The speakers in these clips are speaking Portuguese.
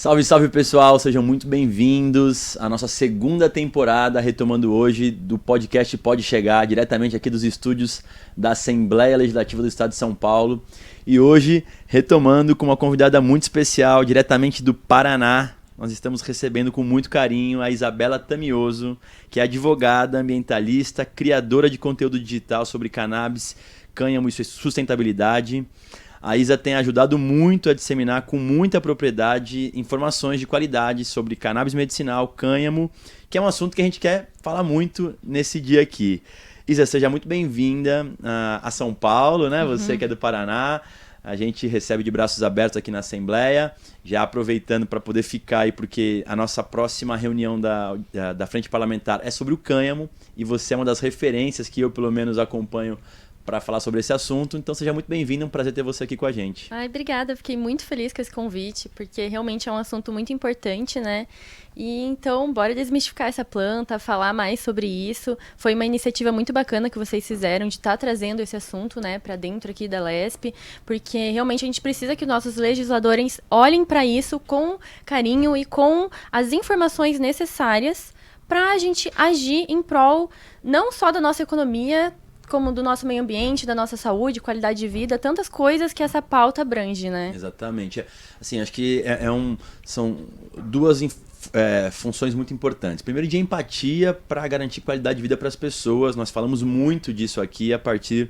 Salve, salve pessoal, sejam muito bem-vindos à nossa segunda temporada, retomando hoje do podcast Pode Chegar, diretamente aqui dos estúdios da Assembleia Legislativa do Estado de São Paulo. E hoje, retomando com uma convidada muito especial, diretamente do Paraná, nós estamos recebendo com muito carinho a Isabela Tamioso, que é advogada, ambientalista, criadora de conteúdo digital sobre cannabis, cânhamo e sustentabilidade. A Isa tem ajudado muito a disseminar com muita propriedade informações de qualidade sobre cannabis medicinal, cânhamo, que é um assunto que a gente quer falar muito nesse dia aqui. Isa, seja muito bem-vinda a São Paulo, né? Você que é do Paraná. A gente recebe de braços abertos aqui na Assembleia, já aproveitando para poder ficar aí, porque a nossa próxima reunião da Frente Parlamentar é sobre o cânhamo, e você é uma das referências que eu, pelo menos, acompanho para falar sobre esse assunto, então seja muito bem-vindo, é um prazer ter você aqui com a gente. Ai, obrigada, fiquei muito feliz com esse convite, porque realmente é um assunto muito importante, né? E então, bora desmistificar essa planta, falar mais sobre isso. Foi uma iniciativa muito bacana que vocês fizeram de estar trazendo esse assunto, né, para dentro aqui da LESP, porque realmente a gente precisa que nossos legisladores olhem para isso com carinho e com as informações necessárias para a gente agir em prol não só da nossa economia, como do nosso meio ambiente, da nossa saúde, qualidade de vida, tantas coisas que essa pauta abrange, né? Exatamente. Assim, acho que são duas funções muito importantes. Primeiro, de empatia para garantir qualidade de vida para as pessoas. Nós falamos muito disso aqui a partir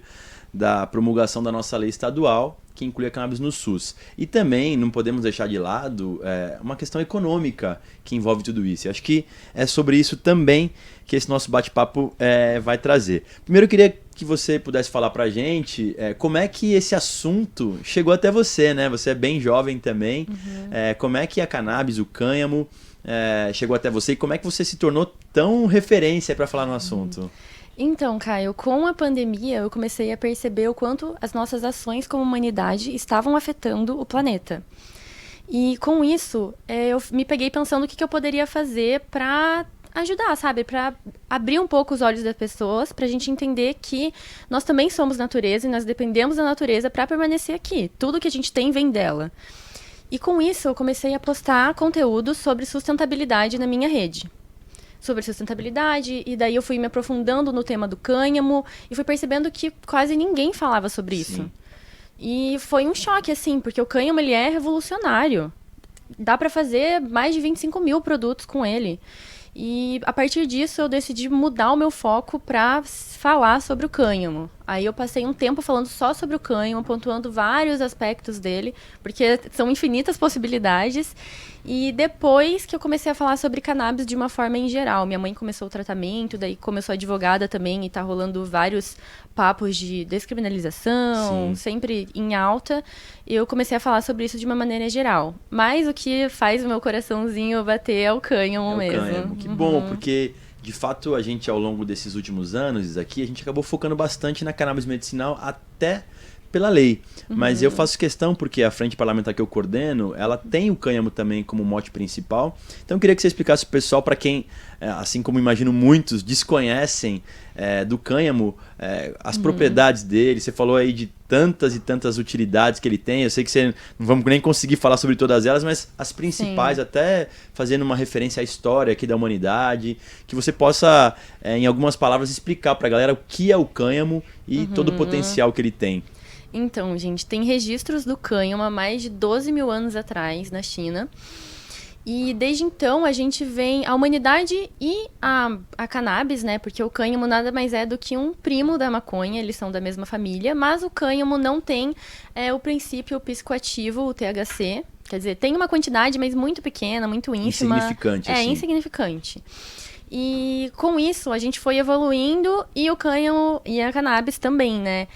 da promulgação da nossa lei estadual, que inclui a cannabis no SUS. E também não podemos deixar de lado uma questão econômica que envolve tudo isso. E acho que é sobre isso também que esse nosso bate-papo vai trazer. Primeiro eu queria que você pudesse falar pra gente como é que esse assunto chegou até você, né? Você é bem jovem também. Como é que a cannabis, o cânhamo, chegou até você e como é que você se tornou tão referência para falar no assunto? Então, Caio, com a pandemia eu comecei a perceber o quanto as nossas ações como humanidade estavam afetando o planeta. E com isso, eu me peguei pensando o que eu poderia fazer para ajudar, sabe? Para abrir um pouco os olhos das pessoas, para a gente entender que nós também somos natureza e nós dependemos da natureza para permanecer aqui. Tudo que a gente tem vem dela. E com isso, eu comecei a postar conteúdo sobre sustentabilidade na minha rede. Sobre sustentabilidade, e daí eu fui me aprofundando no tema do cânhamo e fui percebendo que quase ninguém falava sobre isso. Sim. E foi um choque, assim, porque o cânhamo ele é revolucionário. Dá para fazer mais de 25 mil produtos com ele. E a partir disso eu decidi mudar o meu foco para falar sobre o cânhamo. Aí eu passei um tempo falando só sobre o cânhamo, pontuando vários aspectos dele, porque são infinitas possibilidades. E depois que eu comecei a falar sobre cannabis de uma forma em geral, minha mãe começou o tratamento, daí começou advogada também e tá rolando vários papos de descriminalização, Sim. sempre em alta. Eu comecei a falar sobre isso de uma maneira geral. Mas o que faz o meu coraçãozinho bater é o cânhamo mesmo. Cânhamo. Que bom, porque de fato a gente ao longo desses últimos anos aqui, a gente acabou focando bastante na cannabis medicinal até pela lei. Mas eu faço questão porque a frente parlamentar que eu coordeno, ela tem o cânhamo também como mote principal. Então eu queria que você explicasse pro pessoal, para quem, assim como imagino muitos, desconhecem do cânhamo, as propriedades dele. Você falou aí de tantas e tantas utilidades que ele tem. Eu sei que você não vamos nem conseguir falar sobre todas elas, mas as principais, até fazendo uma referência à história aqui da humanidade, que você possa, em algumas palavras, explicar para a galera o que é o cânhamo e todo o potencial que ele tem. Então, gente, tem registros do cânhamo há mais de 12 mil anos atrás, na China. E desde então a gente vem, a humanidade e a cannabis, né? Porque o cânhamo nada mais é do que um primo da maconha, eles são da mesma família, mas o cânhamo não tem o princípio psicoativo, o THC. Quer dizer, tem uma quantidade, mas muito pequena, muito ínfima. Insignificante, assim. Insignificante. E com isso a gente foi evoluindo e o cânhamo e a cannabis também, né?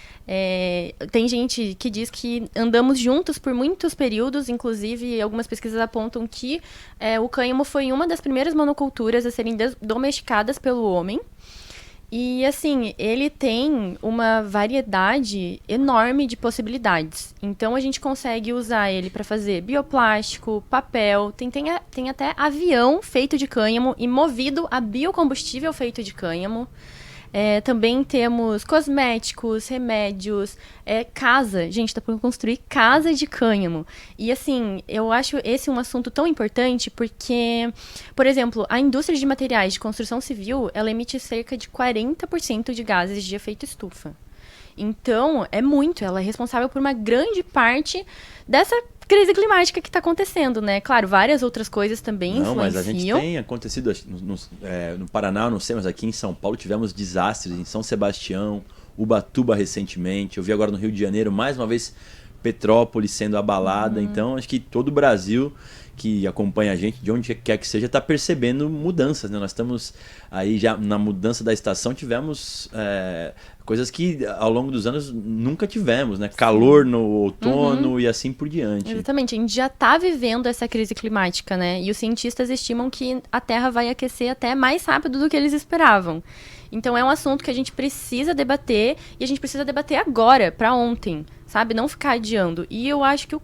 Tem gente que diz que andamos juntos por muitos períodos, inclusive algumas pesquisas apontam que o cânhamo foi uma das primeiras monoculturas a serem domesticadas pelo homem. E, assim, ele tem uma variedade enorme de possibilidades. Então, a gente consegue usar ele para fazer bioplástico, papel, tem até avião feito de cânhamo e movido a biocombustível feito de cânhamo. Também temos cosméticos, remédios, casa. Gente, tá para construir casa de cânhamo. E assim, eu acho esse um assunto tão importante porque, por exemplo, a indústria de materiais de construção civil, ela emite cerca de 40% de gases de efeito estufa. Então, ela é responsável por uma grande parte dessa crise climática que está acontecendo, né? Claro, várias outras coisas também influenciam. Mas a gente tem acontecido no Paraná, não sei, mas aqui em São Paulo tivemos desastres em São Sebastião, Ubatuba recentemente, eu vi agora no Rio de Janeiro, mais uma vez, Petrópolis sendo abalada. Então, acho que todo o Brasil que acompanha a gente, de onde quer que seja, está percebendo mudanças, né? Nós estamos aí já na mudança da estação, tivemos coisas que ao longo dos anos nunca tivemos, né? Calor no outono e assim por diante. Exatamente, a gente já está vivendo essa crise climática, né? E os cientistas estimam que a Terra vai aquecer até mais rápido do que eles esperavam. Então é um assunto que a gente precisa debater, e a gente precisa debater agora, para ontem, sabe? Não ficar adiando. E eu acho que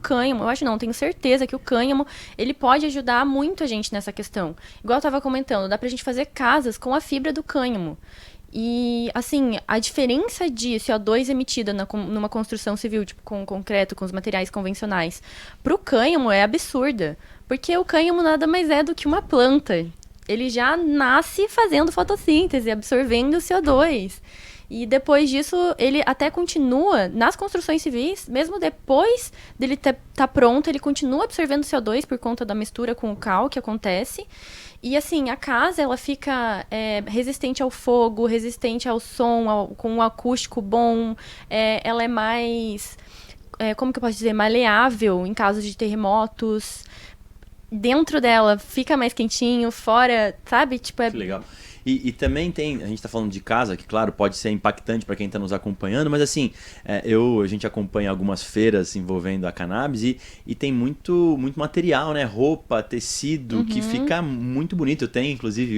tenho certeza que o cânhamo, ele pode ajudar muito a gente nessa questão. Igual eu estava comentando, dá pra gente fazer casas com a fibra do cânhamo. E, assim, a diferença de CO2 emitida numa construção civil, tipo com concreto, com os materiais convencionais, pro cânhamo é absurda. Porque o cânhamo nada mais é do que uma planta. Ele já nasce fazendo fotossíntese, absorvendo CO2. E depois disso, ele até continua nas construções civis, mesmo depois dele tá pronto, ele continua absorvendo CO2 por conta da mistura com o cal que acontece. E assim, a casa, ela fica resistente ao fogo, resistente ao som, com um acústico bom. Ela é mais, como que eu posso dizer, maleável em caso de terremotos. Dentro dela fica mais quentinho, fora, sabe? Tipo, Que legal. E também a gente está falando de casa, que claro, pode ser impactante para quem está nos acompanhando, mas assim, a gente acompanha algumas feiras envolvendo a cannabis e tem muito material, né? Roupa, tecido, que fica muito bonito. Eu tenho, inclusive,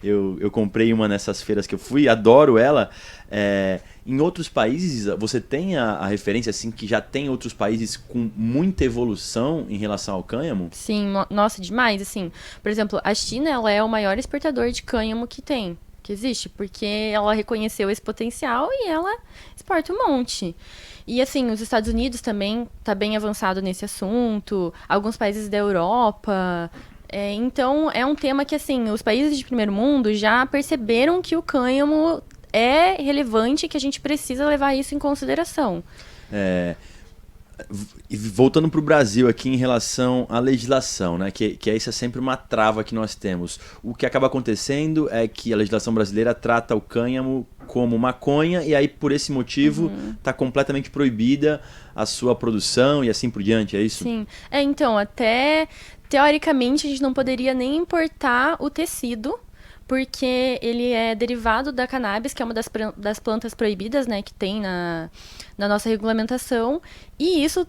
eu comprei uma nessas feiras que eu fui, adoro ela. Em outros países, você tem a referência assim que já tem outros países com muita evolução em relação ao cânhamo? Sim, nossa, demais, assim. Por exemplo, a China, ela é o maior exportador de cânhamo que existe, porque ela reconheceu esse potencial e ela exporta um monte. E assim, os Estados Unidos também tá bem avançado nesse assunto, alguns países da Europa. Então, é um tema que, assim, os países de primeiro mundo já perceberam que o cânhamo é relevante, que a gente precisa levar isso em consideração. Voltando para o Brasil aqui em relação à legislação, né? Que essa é sempre uma trava que nós temos. O que acaba acontecendo é que a legislação brasileira trata o cânhamo como maconha e aí por esse motivo está completamente proibida a sua produção e assim por diante, é isso? Sim, então até teoricamente a gente não poderia nem importar o tecido, porque ele é derivado da cannabis, que é uma das plantas proibidas, né, que tem na nossa regulamentação. E isso,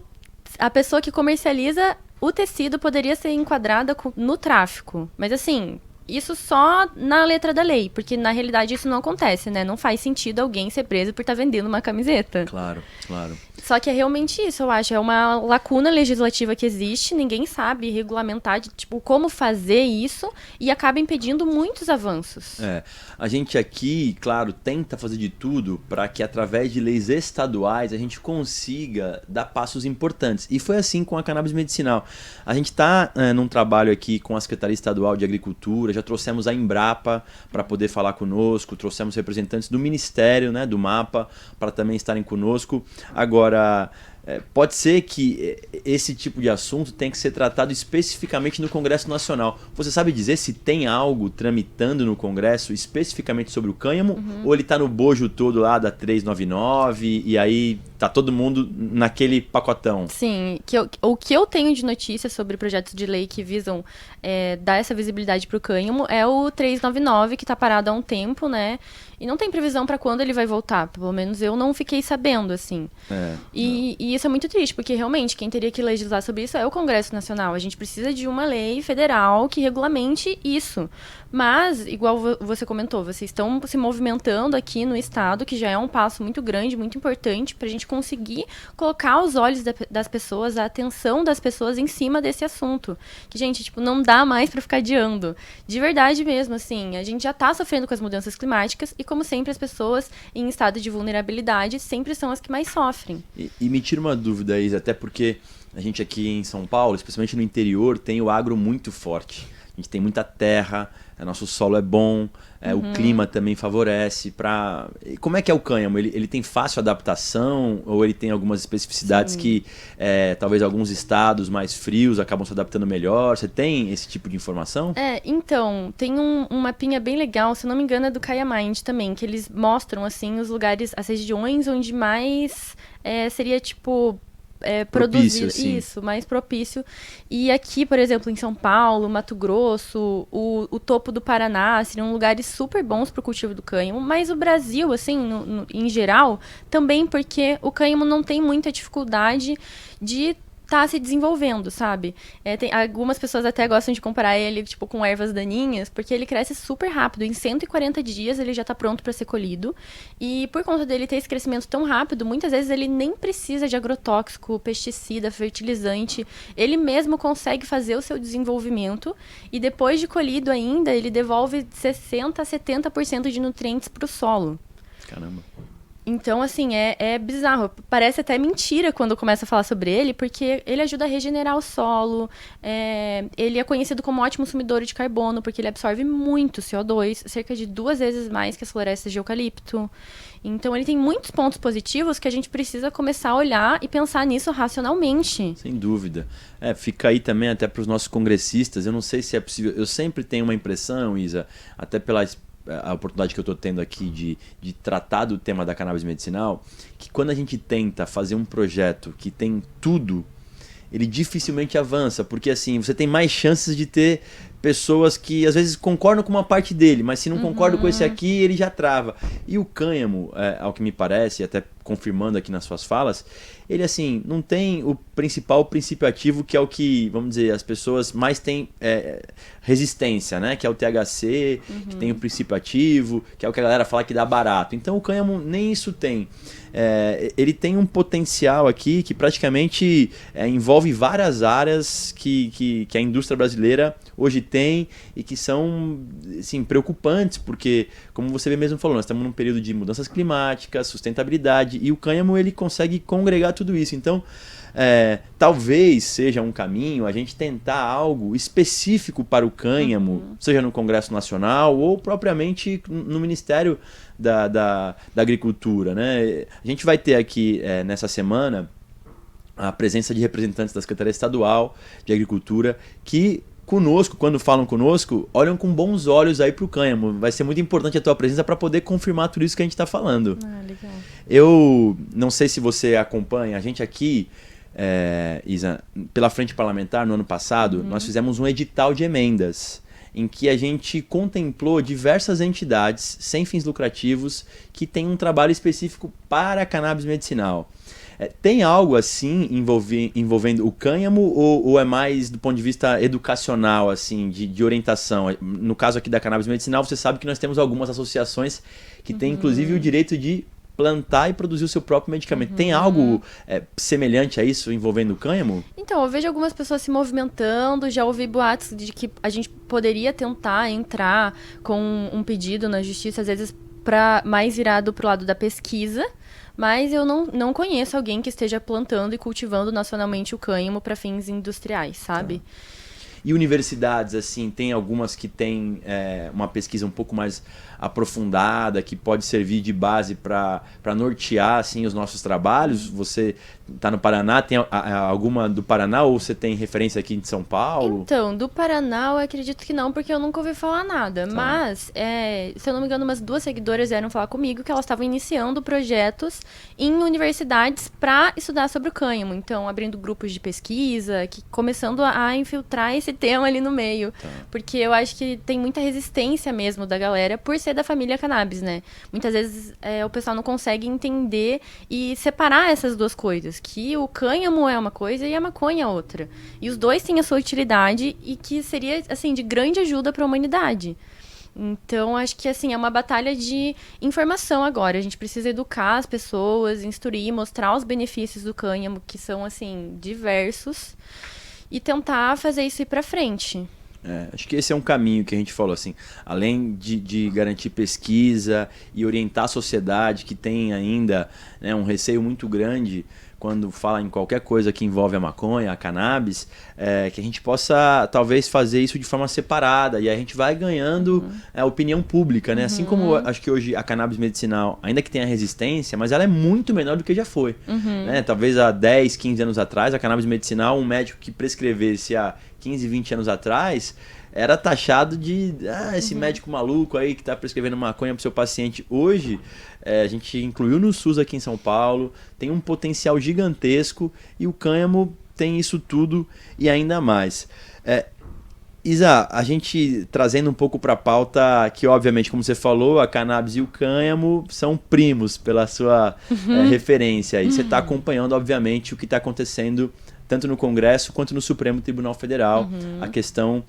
a pessoa que comercializa o tecido poderia ser enquadrada no tráfico. Mas assim, isso só na letra da lei, porque na realidade isso não acontece, né? Não faz sentido alguém ser preso por estar vendendo uma camiseta. Claro, claro. Só que é realmente isso, eu acho. É uma lacuna legislativa que existe, ninguém sabe regulamentar, como fazer isso, e acaba impedindo muitos avanços. A gente aqui, claro, tenta fazer de tudo para que através de leis estaduais a gente consiga dar passos importantes. E foi assim com a cannabis medicinal. A gente está num trabalho aqui com a Secretaria Estadual de Agricultura, já trouxemos a Embrapa para poder falar conosco, trouxemos representantes do Ministério, né, do MAPA, para também estarem conosco. Agora, pode ser que esse tipo de assunto tenha que ser tratado especificamente no Congresso Nacional. Você sabe dizer se tem algo tramitando no Congresso especificamente sobre o cânhamo? Ou ele está no bojo todo lá da 399 e aí tá todo mundo naquele pacotão? Sim, o que eu tenho de notícias sobre projetos de lei que visam dar essa visibilidade para o cânhamo é o 399, que está parado há um tempo, né? E não tem previsão para quando ele vai voltar. Pelo menos eu não fiquei sabendo, assim. E isso é muito triste, porque realmente quem teria que legislar sobre isso é o Congresso Nacional. A gente precisa de uma lei federal que regulamente isso. Mas, igual você comentou, vocês estão se movimentando aqui no estado, que já é um passo muito grande, muito importante, para a gente conseguir colocar os olhos das pessoas, a atenção das pessoas em cima desse assunto. Que, gente, tipo, não dá mais para ficar adiando. De verdade mesmo, assim, a gente já está sofrendo com as mudanças climáticas e, como sempre, as pessoas em estado de vulnerabilidade sempre são as que mais sofrem. E me tira uma dúvida, Isa, até porque a gente aqui em São Paulo, especialmente no interior, tem o agro muito forte. A gente tem muita terra, nosso solo é bom, o clima também favorece. Como é que é o cânhamo? Ele tem fácil adaptação ou ele tem algumas especificidades Sim. que talvez alguns estados mais frios acabam se adaptando melhor? Você tem esse tipo de informação? Então, tem um mapinha bem legal, se não me engano é do Kaya Mind também, que eles mostram, assim, os lugares, as regiões onde mais seria, tipo... Propício, produzir assim. isso, mais propício. E aqui, por exemplo, em São Paulo, Mato Grosso, o topo do Paraná, seriam lugares super bons para o cultivo do cânhamo, mas o Brasil, assim, em geral, também porque o cânhamo não tem muita dificuldade de tá se desenvolvendo, sabe? Algumas pessoas até gostam de comparar ele, tipo, com ervas daninhas, porque ele cresce super rápido. Em 140 dias ele já tá pronto para ser colhido. E por conta dele ter esse crescimento tão rápido, muitas vezes ele nem precisa de agrotóxico, pesticida, fertilizante. Ele mesmo consegue fazer o seu desenvolvimento. E depois de colhido ainda, ele devolve 60% a 70% de nutrientes pro solo. Caramba. Então, assim, é bizarro. Parece até mentira quando começa a falar sobre ele, porque ele ajuda a regenerar o solo. Ele é conhecido como ótimo sumidouro de carbono, porque ele absorve muito CO2, cerca de 2 vezes mais que as florestas de eucalipto. Então, ele tem muitos pontos positivos que a gente precisa começar a olhar e pensar nisso racionalmente. Sem dúvida. Fica aí também até para os nossos congressistas. Eu não sei se é possível. Eu sempre tenho uma impressão, Isa, até pela a oportunidade que eu estou tendo aqui de tratar do tema da cannabis medicinal, que quando a gente tenta fazer um projeto que tem tudo, ele dificilmente avança, porque assim, você tem mais chances de ter pessoas que às vezes concordam com uma parte dele, mas se não concordam com esse aqui, ele já trava. E o cânhamo, ao que me parece, até confirmando aqui nas suas falas, ele assim, não tem o principal princípio ativo, que é o que, vamos dizer, as pessoas mais têm resistência, né? Que é o THC, que tem o princípio ativo, que é o que a galera fala que dá barato. Então o cânhamo nem isso tem. Ele tem um potencial aqui que praticamente envolve várias áreas que a indústria brasileira hoje tem e que são assim, preocupantes, porque, como você mesmo falou, nós estamos num período de mudanças climáticas, sustentabilidade, e o cânhamo ele consegue congregar tudo isso. Então, talvez seja um caminho a gente tentar algo específico para o cânhamo, seja no Congresso Nacional ou propriamente no Ministério da Agricultura, né? A gente vai ter aqui nessa semana a presença de representantes da Secretaria Estadual de Agricultura que conosco, quando falam conosco, olham com bons olhos aí para o cânhamo. Vai ser muito importante a tua presença para poder confirmar tudo isso que a gente está falando. Legal. Eu não sei se você acompanha, a gente aqui, Isa, pela Frente Parlamentar, no ano passado, nós fizemos um edital de emendas, em que a gente contemplou diversas entidades sem fins lucrativos que têm um trabalho específico para a cannabis medicinal. Tem algo assim envolvendo o cânhamo ou é mais do ponto de vista educacional, assim, de orientação? No caso aqui da cannabis medicinal, você sabe que nós temos algumas associações que têm inclusive o direito de plantar e produzir o seu próprio medicamento. Tem algo semelhante a isso envolvendo o cânhamo? Então, eu vejo algumas pessoas se movimentando, já ouvi boatos de que a gente poderia tentar entrar com um pedido na justiça, às vezes mais virado para o lado da pesquisa, mas eu não conheço alguém que esteja plantando e cultivando nacionalmente o cânhamo para fins industriais, sabe? E universidades, assim, tem algumas que têm uma pesquisa um pouco mais aprofundada, que pode servir de base para nortear assim, os nossos trabalhos? Você está no Paraná, tem alguma do Paraná ou você tem referência aqui de São Paulo? Então, do Paraná eu acredito que não, porque eu nunca ouvi falar nada. Tá. Mas, se eu não me engano, umas 2 seguidoras vieram falar comigo que elas estavam iniciando projetos em universidades para estudar sobre o cânhamo. Então, abrindo grupos de pesquisa, começando a infiltrar esse tema ali no meio. Tá. Porque eu acho que tem muita resistência mesmo da galera por ser da família cannabis, né? Muitas vezes o pessoal não consegue entender e separar essas duas coisas. Que o cânhamo é uma coisa e a maconha é outra. E os dois têm a sua utilidade e que seria, assim, de grande ajuda para a humanidade. Então, acho que, assim, é uma batalha de informação agora. A gente precisa educar as pessoas, instruir, mostrar os benefícios do cânhamo, que são, assim, diversos, e tentar fazer isso ir pra frente. Acho que esse é um caminho que a gente falou, assim, além de garantir pesquisa e orientar a sociedade que tem ainda, né, um receio muito grande quando fala em qualquer coisa que envolve a maconha, a cannabis, que a gente possa talvez fazer isso de forma separada e aí a gente vai ganhando opinião pública, né? Assim como acho que hoje a cannabis medicinal, ainda que tenha resistência, mas ela é muito menor do que já foi. Né? Talvez há 10, 15 anos atrás, a cannabis medicinal, um médico que prescrevesse há 15, 20 anos atrás, era taxado de esse médico maluco aí que está prescrevendo maconha para o seu paciente. Hoje, a gente incluiu no SUS aqui em São Paulo, tem um potencial gigantesco e o cânhamo tem isso tudo e ainda mais. Isa, a gente trazendo um pouco para a pauta que, obviamente, como você falou, a cannabis e o cânhamo são primos pela sua referência. E você está acompanhando, obviamente, o que está acontecendo tanto no Congresso quanto no Supremo Tribunal Federal, a questão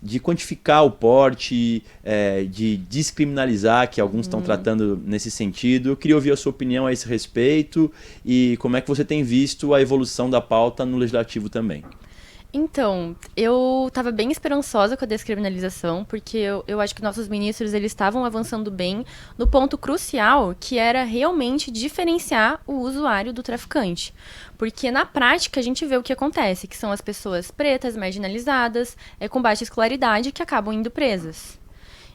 de quantificar o porte, de descriminalizar, que alguns estão tratando nesse sentido. Eu queria ouvir a sua opinião a esse respeito e como é que você tem visto a evolução da pauta no Legislativo também. Então, eu estava bem esperançosa com a descriminalização, porque eu acho que nossos ministros eles estavam avançando bem no ponto crucial, que era realmente diferenciar o usuário do traficante. Porque na prática a gente vê o que acontece, que são as pessoas pretas, marginalizadas, com baixa escolaridade, que acabam indo presas.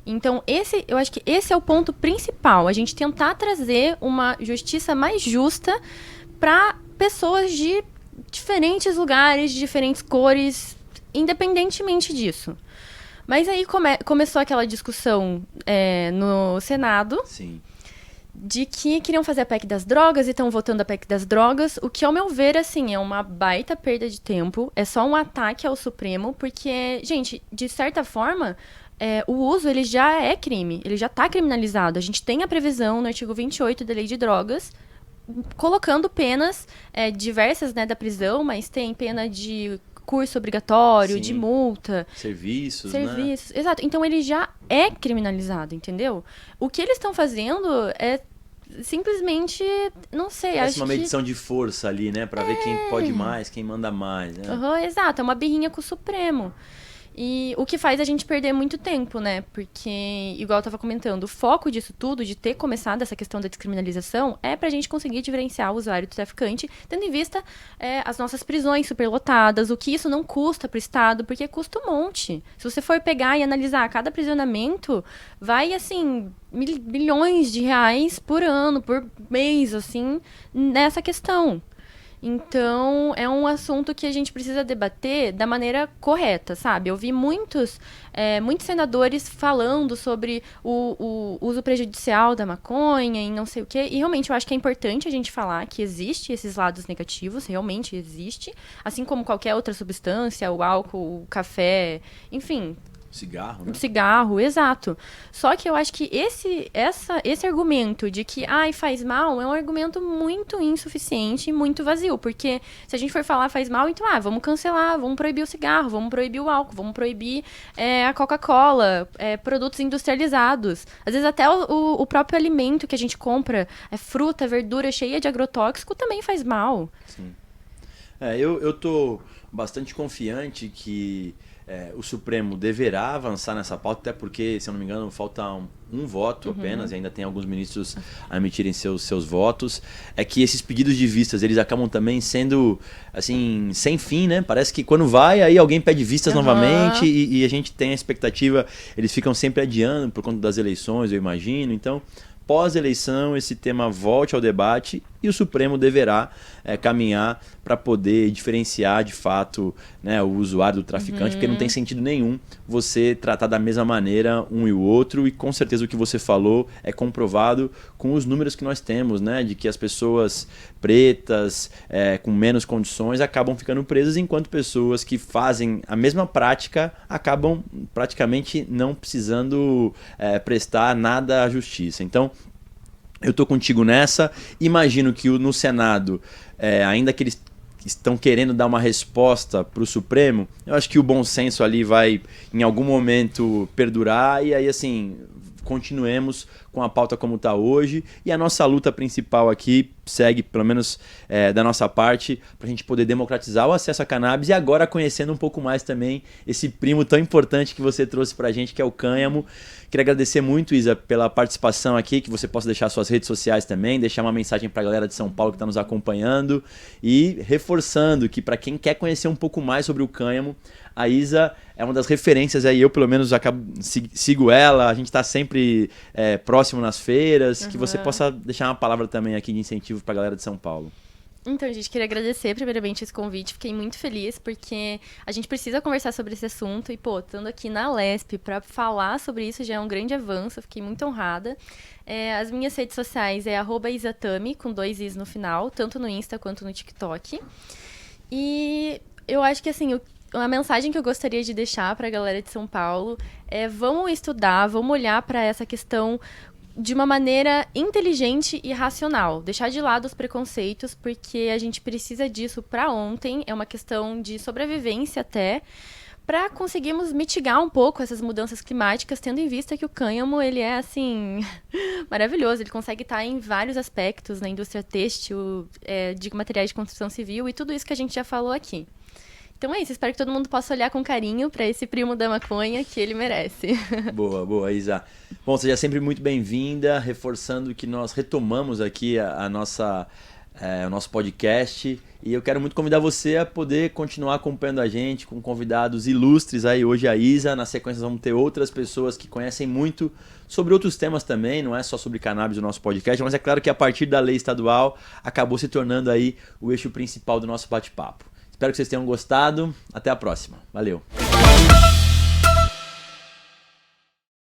Então, eu acho que esse é o ponto principal, a gente tentar trazer uma justiça mais justa para pessoas de diferentes lugares, de diferentes cores, independentemente disso. Mas aí começou aquela discussão no Senado. Sim. De que queriam fazer a PEC das drogas e estão votando a PEC das drogas, o que, ao meu ver, assim, é uma baita perda de tempo, é só um ataque ao Supremo, porque, gente, de certa forma, o uso, ele já é crime, ele já está criminalizado. A gente tem a previsão no artigo 28 da Lei de Drogas, colocando penas diversas, né, da prisão, mas tem pena de curso obrigatório, Sim. De multa. Serviços, né? Exato. Então, ele já é criminalizado, entendeu? O que eles estão fazendo é simplesmente, não sei, Parece acho uma que... medição de força ali, né? Pra ver quem pode mais, quem manda mais, né? Exato, é uma birrinha com o Supremo. E o que faz a gente perder muito tempo, né? Porque, igual eu tava comentando, o foco disso tudo, de ter começado essa questão da descriminalização, é pra gente conseguir diferenciar o usuário do traficante, tendo em vista as nossas prisões superlotadas, o que isso não custa pro Estado, porque custa um monte. Se você for pegar e analisar cada aprisionamento, vai, assim, milhões de reais por ano, por mês, assim, nessa questão. Então, é um assunto que a gente precisa debater da maneira correta, sabe? Eu vi muitos senadores falando sobre o uso prejudicial da maconha e não sei o quê. E realmente eu acho que é importante a gente falar que existe esses lados negativos, realmente existe. Assim como qualquer outra substância, o álcool, o café, enfim... Cigarro, né? Cigarro, exato. Só que eu acho que esse argumento de que faz mal é um argumento muito insuficiente e muito vazio. Porque se a gente for falar faz mal, então vamos cancelar, vamos proibir o cigarro, vamos proibir o álcool, vamos proibir a Coca-Cola, produtos industrializados. Às vezes até o próprio alimento que a gente compra, fruta, verdura cheia de agrotóxico, também faz mal. Sim. Eu tô bastante confiante que o Supremo deverá avançar nessa pauta, até porque, se eu não me engano, falta um voto apenas, e ainda tem alguns ministros a emitirem seus votos. É que esses pedidos de vistas, eles acabam também sendo, assim, sem fim, né? Parece que quando vai, aí alguém pede vistas novamente e a gente tem a expectativa, eles ficam sempre adiando por conta das eleições, eu imagino. Então, pós-eleição, esse tema volte ao debate e o Supremo deverá caminhar para poder diferenciar de fato, né, o usuário do traficante, porque não tem sentido nenhum você tratar da mesma maneira um e o outro, e com certeza o que você falou é comprovado com os números que nós temos, né, de que as pessoas pretas, com menos condições, acabam ficando presas, enquanto pessoas que fazem a mesma prática acabam praticamente não precisando prestar nada à justiça. Então, eu estou contigo nessa. Imagino que no Senado, ainda que eles estão querendo dar uma resposta para o Supremo, eu acho que o bom senso ali vai, em algum momento, perdurar, e aí, assim, continuemos com a pauta como está hoje, e a nossa luta principal aqui segue, pelo menos da nossa parte, para a gente poder democratizar o acesso à cannabis, e agora conhecendo um pouco mais também esse primo tão importante que você trouxe para a gente, que é o cânhamo. Queria agradecer muito, Isa, pela participação aqui, que você possa deixar suas redes sociais também, deixar uma mensagem para a galera de São Paulo que está nos acompanhando, e reforçando que para quem quer conhecer um pouco mais sobre o cânhamo, a Isa é uma das referências, aí eu pelo menos sigo ela, a gente está sempre próximo nas feiras, que você possa deixar uma palavra também aqui de incentivo para a galera de São Paulo. Então, gente, queria agradecer primeiramente esse convite, fiquei muito feliz, porque a gente precisa conversar sobre esse assunto, e pô, estando aqui na LESP para falar sobre isso já é um grande avanço, fiquei muito honrada. As minhas redes sociais é @isatami, com 2 i's no final, tanto no Insta quanto no TikTok. E eu acho que, assim, a mensagem que eu gostaria de deixar para a galera de São Paulo é: vamos estudar, vamos olhar para essa questão de uma maneira inteligente e racional. Deixar de lado os preconceitos, porque a gente precisa disso para ontem. É uma questão de sobrevivência até, para conseguirmos mitigar um pouco essas mudanças climáticas, tendo em vista que o cânhamo, ele é, assim, maravilhoso. Ele consegue estar em vários aspectos, na indústria têxtil, de materiais de construção civil e tudo isso que a gente já falou aqui. Então é isso, espero que todo mundo possa olhar com carinho para esse primo da maconha que ele merece. Boa, boa, Isa. Bom, seja sempre muito bem-vinda, reforçando que nós retomamos aqui o nosso podcast, e eu quero muito convidar você a poder continuar acompanhando a gente com convidados ilustres aí, hoje a Isa, na sequência vamos ter outras pessoas que conhecem muito sobre outros temas também, não é só sobre cannabis o nosso podcast, mas é claro que a partir da lei estadual acabou se tornando aí o eixo principal do nosso bate-papo. Espero que vocês tenham gostado. Até a próxima. Valeu.